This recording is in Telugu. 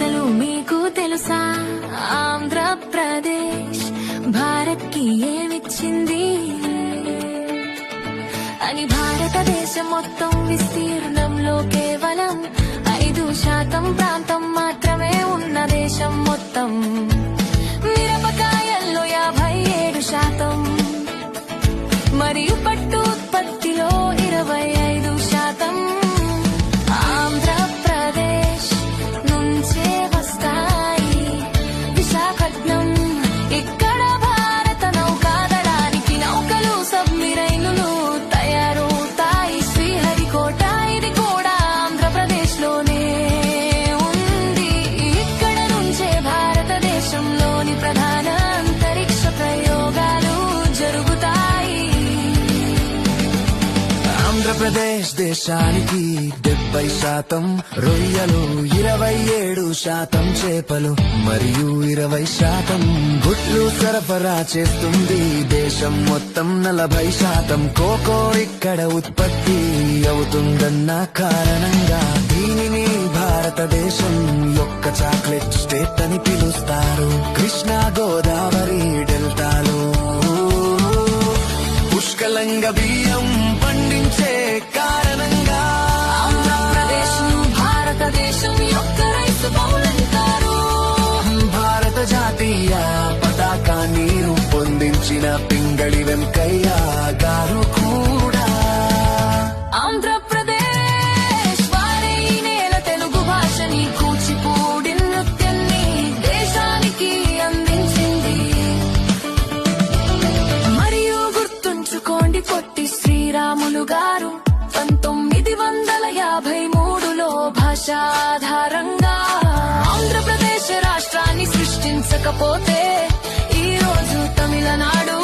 అసలు మీకు తెలుసా ఆంధ్రప్రదేశ్ భారత్ కి ఏమిచ్చింది అని? భారతదేశం మొత్తం విస్తీర్ణంలో కేవలం 5% ప్రాంతం మాత్రమే ఉన్న దేశం మొత్తం. మిరపకాయల్లో 57%, మరియు పట్టు ఉత్పత్తిలో 25%. ఆంధ్రప్రదేశ్ నుంచే వస్తాయి. విశాఖపట్నం ఇక్కడ భారత నౌకాదళానికి నౌకలు, సబ్మెరైన్లు తయారవుతాయి. శ్రీహరికోట ఇది కూడా ఆంధ్రప్రదేశ్ లోనే ఉంది. ఇక్కడ నుంచే భారతదేశంలోని ప్రధాన అంతరిక్ష ప్రయోగాలు జరుగుతాయి. ఆంధ్రప్రదేశ్ దేశానికి 70%, రొయ్యలు 27%, చేపలు మరియు 20% గుడ్లు సరఫరా చేస్తుంది. దేశం మొత్తం 40%. కోకో ఇక్కడ ఉత్పత్తి అవుతుందన్న కారణంగా దీనిని భారతదేశం యొక్క చాక్లెట్ స్టేట్ అని పిలుస్తారు. కృష్ణా గోదావరి డెల్టాలో పుష్కలంగా బియ్యం పండించే కారణంగా ఆంధ్రప్రదేశ్ భారతదేశం యొక్క రైతు బౌలంటారు. భారత జాతీయ పతాకాన్ని రూపొందించిన పింగళి వెంకయ్య గారు కూడా ఆంధ్రప్రదేశ్ వారే ఈ నేల తెలుగు భాషని, కూచిపూడి నృత్యాన్ని దేశానికి అందించింది. మరియు గుర్తుంచుకోండి, పొట్టి శ్రీరాములు గారు 1953లో భాషాధారంగా ఆంధ్రప్రదేశ్ రాష్ట్రాన్ని సృష్టించకపోతే ఈ రోజు తమిళనాడు